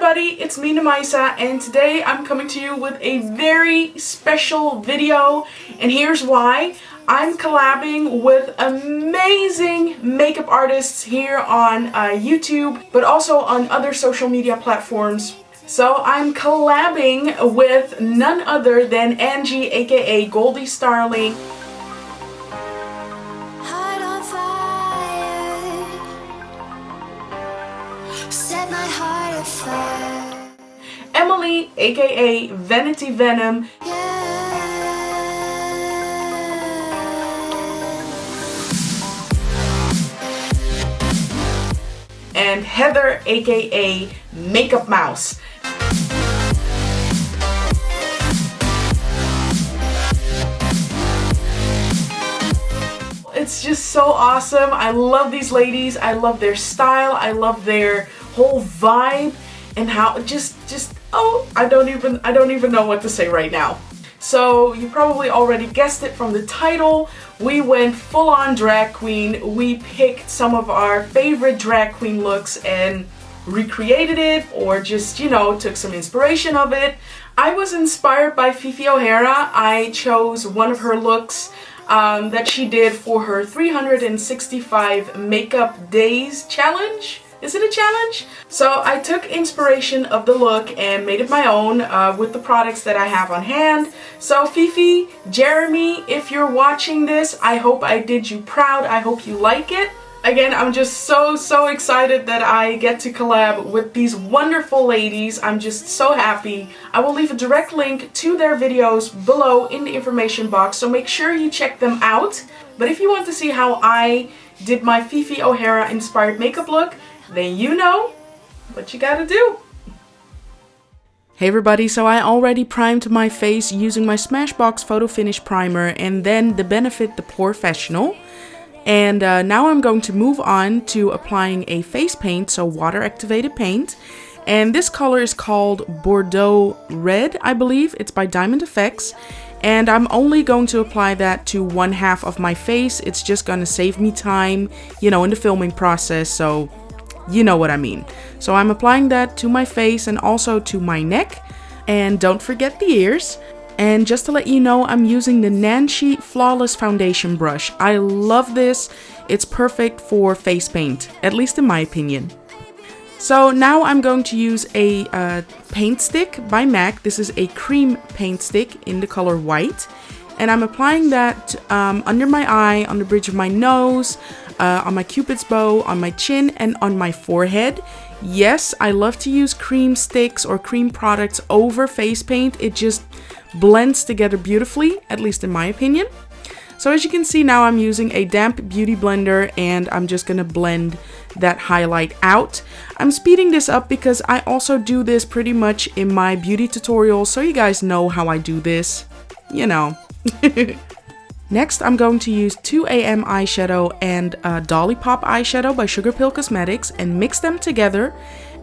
everybody, it's me Namaisa, and today I'm coming to you with a very special video, and here's why. I'm collabing with amazing makeup artists here on YouTube, but also on other social media platforms. So I'm collabing with none other than Angie, aka Goldiestarling. Set my heart afire. Emily, aka VanityVenom. And Heather, aka MakeupMouse. It's just so awesome. I love these ladies. I love their style. I love their whole vibe and how I don't even know what to say right now. So you probably already guessed it from the title. We went full on drag queen. We picked some of our favorite drag queen looks and recreated it, or just, you know, took some inspiration of it. I was inspired by Fifi O'Hara. I chose one of her looks that she did for her 365 makeup days challenge. Is it a challenge? So I took inspiration of the look and made it my own with the products that I have on hand. So Fifi, Jeremy, if you're watching this, I hope I did you proud. I hope you like it. Again, I'm just so excited that I get to collab with these wonderful ladies. I'm just so happy. I will leave a direct link to their videos below in the information box, so make sure you check them out. But if you want to see how I did my Fifi O'Hara inspired makeup look, then you know what you gotta do. Hey everybody, so I already primed my face using my Smashbox Photo Finish Primer and then the Benefit the POREfessional. And now I'm going to move on to applying a face paint, so water activated paint. And this color is called Bordeaux Red, I believe. It's by DiamondFX. And I'm only going to apply that to one half of my face. It's just gonna save me time, you know, in the filming process, so you know what I mean. So I'm applying that to my face and also to my neck. And don't forget the ears. And just to let you know, I'm using the Nancy Flawless Foundation brush. I love this. It's perfect for face paint, at least in my opinion. So now I'm going to use a paint stick by MAC. This is a cream paint stick in the color white. And I'm applying that under my eye, on the bridge of my nose, on my cupid's bow, on my chin, and on my forehead. Yes, I love to use cream sticks or cream products over face paint. It just blends together beautifully, at least in my opinion. So as you can see now, I'm using a damp beauty blender and I'm just gonna blend that highlight out. I'm speeding this up because I also do this pretty much in my beauty tutorials, so you guys know how I do this, you know. Next, I'm going to use 2 AM eyeshadow and Dollipop eyeshadow by Sugarpill Cosmetics and mix them together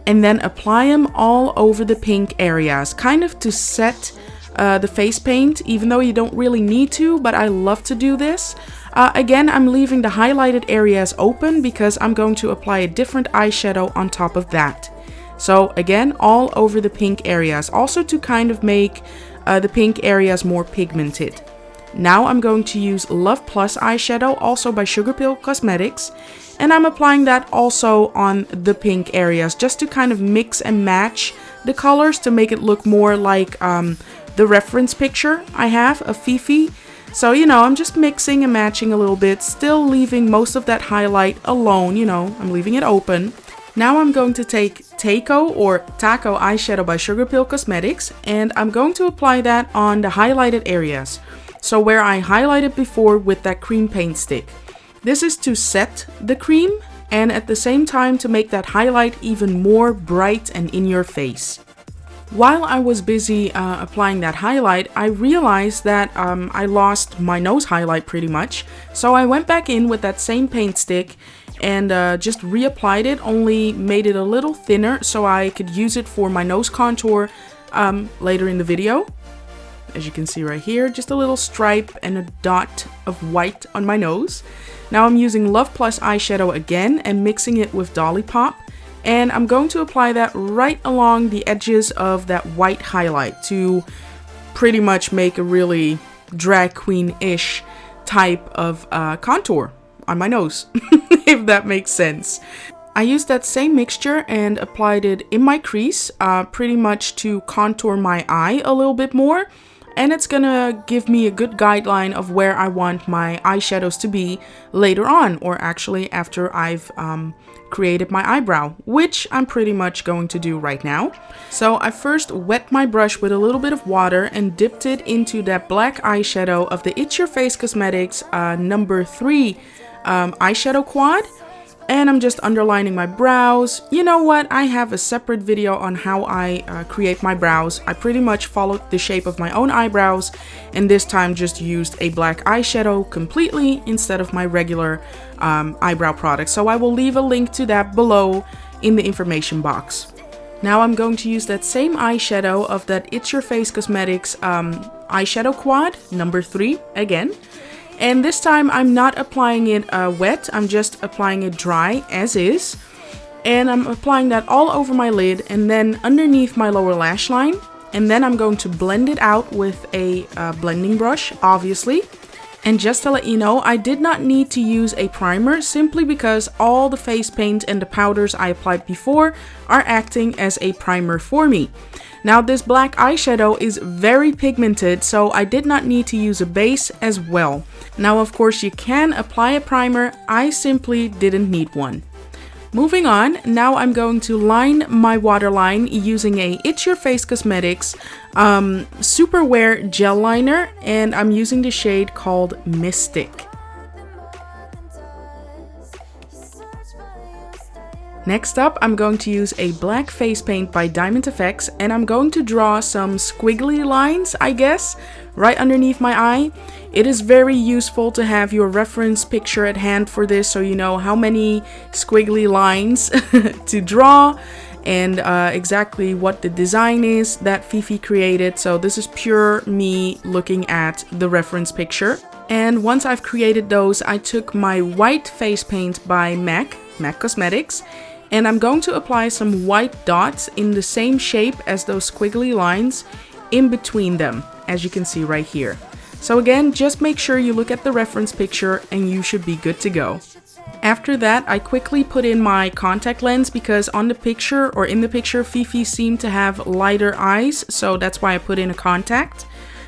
and then apply them all over the pink areas, kind of to set the face paint, even though you don't really need to, but I love to do this. Again, I'm leaving the highlighted areas open because I'm going to apply a different eyeshadow on top of that. So again, all over the pink areas, also to kind of make the pink areas more pigmented. Now I'm going to use Love Plus eyeshadow, also by Sugarpill Cosmetics, and I'm applying that also on the pink areas, just to kind of mix and match the colors to make it look more like the reference picture I have of Fifi. So, you know, I'm just mixing and matching a little bit, still leaving most of that highlight alone, you know, I'm leaving it open. Now I'm going to take Tako or Tako eyeshadow by Sugarpill Cosmetics, and I'm going to apply that on the highlighted areas. So where I highlighted before with that cream paint stick. This is to set the cream and at the same time to make that highlight even more bright and in your face. While I was busy applying that highlight, I realized that I lost my nose highlight pretty much. So I went back in with that same paint stick and just reapplied it, only made it a little thinner so I could use it for my nose contour later in the video. As you can see right here, just a little stripe and a dot of white on my nose. Now I'm using Love Plus eyeshadow again and mixing it with Dollipop. And I'm going to apply that right along the edges of that white highlight to pretty much make a really drag queen-ish type of contour on my nose, if that makes sense. I used that same mixture and applied it in my crease, pretty much to contour my eye a little bit more. And it's gonna give me a good guideline of where I want my eyeshadows to be later on, or actually after I've created my eyebrow, which I'm pretty much going to do right now. So I first wet my brush with a little bit of water and dipped it into that black eyeshadow of the It's Your Face Cosmetics number 3 eyeshadow quad. And I'm just underlining my brows. You know what? I have a separate video on how I create my brows. I pretty much followed the shape of my own eyebrows, and this time just used a black eyeshadow completely instead of my regular eyebrow product. So I will leave a link to that below in the information box. Now I'm going to use that same eyeshadow of that It's Your Face Cosmetics eyeshadow quad number 3 again. And this time I'm not applying it wet, I'm just applying it dry as is. And I'm applying that all over my lid and then underneath my lower lash line. And then I'm going to blend it out with a blending brush, obviously. And just to let you know, I did not need to use a primer simply because all the face paint and the powders I applied before are acting as a primer for me. Now this black eyeshadow is very pigmented, so I did not need to use a base as well. Now of course you can apply a primer, I simply didn't need one. Moving on, now I'm going to line my waterline using a It's Your Face Cosmetics Super Wear Gel Liner, and I'm using the shade called Mystic. Next up, I'm going to use a black face paint by DiamondFX, and I'm going to draw some squiggly lines, I guess, right underneath my eye. It is very useful to have your reference picture at hand for this, so you know how many squiggly lines to draw and exactly what the design is that Fifi created. So this is pure me looking at the reference picture. And once I've created those, I took my white face paint by M.A.C Cosmetics, and I'm going to apply some white dots in the same shape as those squiggly lines in between them, as you can see right here. So again, just make sure you look at the reference picture and you should be good to go. After that, I quickly put in my contact lens because on the picture, or in the picture, Fifi seemed to have lighter eyes, so that's why I put in a contact.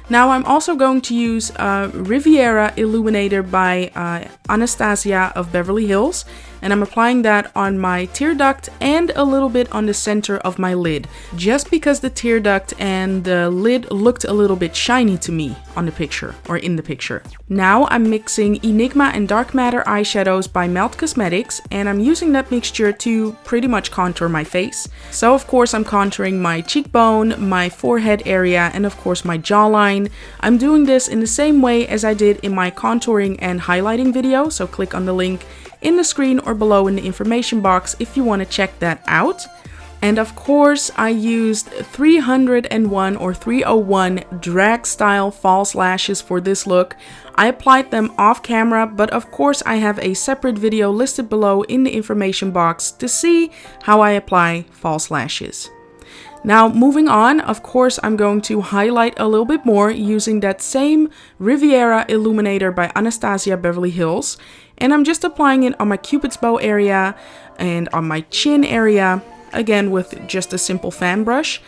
Now I'm also going to use Riviera Illuminator by Anastasia of Beverly Hills, and I'm applying that on my tear duct and a little bit on the center of my lid, just because the tear duct and the lid looked a little bit shiny to me on the picture, or in the picture. Now I'm mixing Enigma and Dark Matter eyeshadows by M.A.C Cosmetics, and I'm using that mixture to pretty much contour my face. So of course I'm contouring my cheekbone, my forehead area, and of course my jawline. I'm doing this in the same way as I did in my contouring and highlighting video, so click on the link in the screen or below in the information box if you want to check that out. And of course I used 301 or 301 drag style false lashes for this look. I applied them off camera, but of course I have a separate video listed below in the information box to see how I apply false lashes. Now moving on, of course I'm going to highlight a little bit more using that same Riviera Illuminator by Anastasia Beverly Hills, and I'm just applying it on my cupid's bow area and on my chin area, again with just a simple fan brush.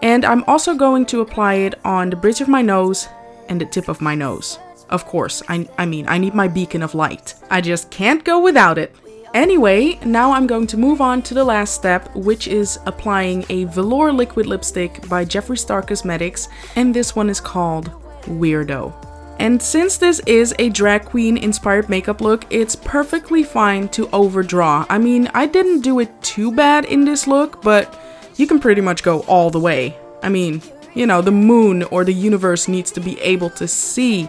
And I'm also going to apply it on the bridge of my nose and the tip of my nose. Of course, I mean I need my beacon of light. I just can't go without it. Anyway, now I'm going to move on to the last step, which is applying a velour liquid lipstick by Jeffree Star Cosmetics, and this one is called Weirdo. And since this is a drag queen inspired makeup look, it's perfectly fine to overdraw. I mean, I didn't do it too bad in this look, but you can pretty much go all the way. I mean, you know, the moon or the universe needs to be able to see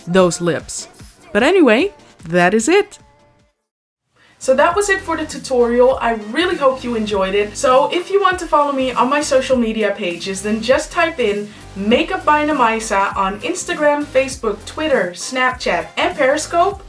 those lips. But anyway, that is it. So that was it for the tutorial. I really hope you enjoyed it. So if you want to follow me on my social media pages, then just type in MakeupByNamaisa on Instagram, Facebook, Twitter, Snapchat, and Periscope.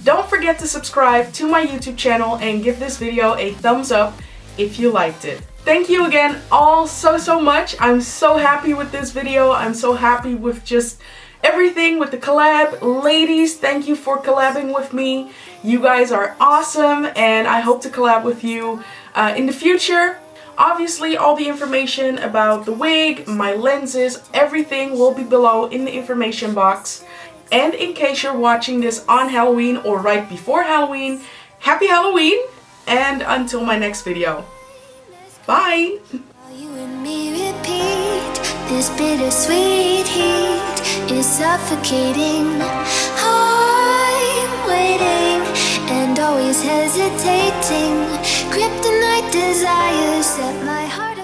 Don't forget to subscribe to my YouTube channel and give this video a thumbs up. if you liked it. Thank you again all so much. I'm so happy with this video. I'm so happy with just everything with the collab. Ladies, thank you for collabing with me. You guys are awesome, and I hope to collab with you in the future. Obviously, all the information about the wig, my lenses, everything will be below in the information box. And in case you're watching this on Halloween or right before Halloween, happy Halloween, and until my next video. Bye! You and me repeat, this bittersweet heat is suffocating. I'm waiting and always hesitating. Kryptonite desires set my heart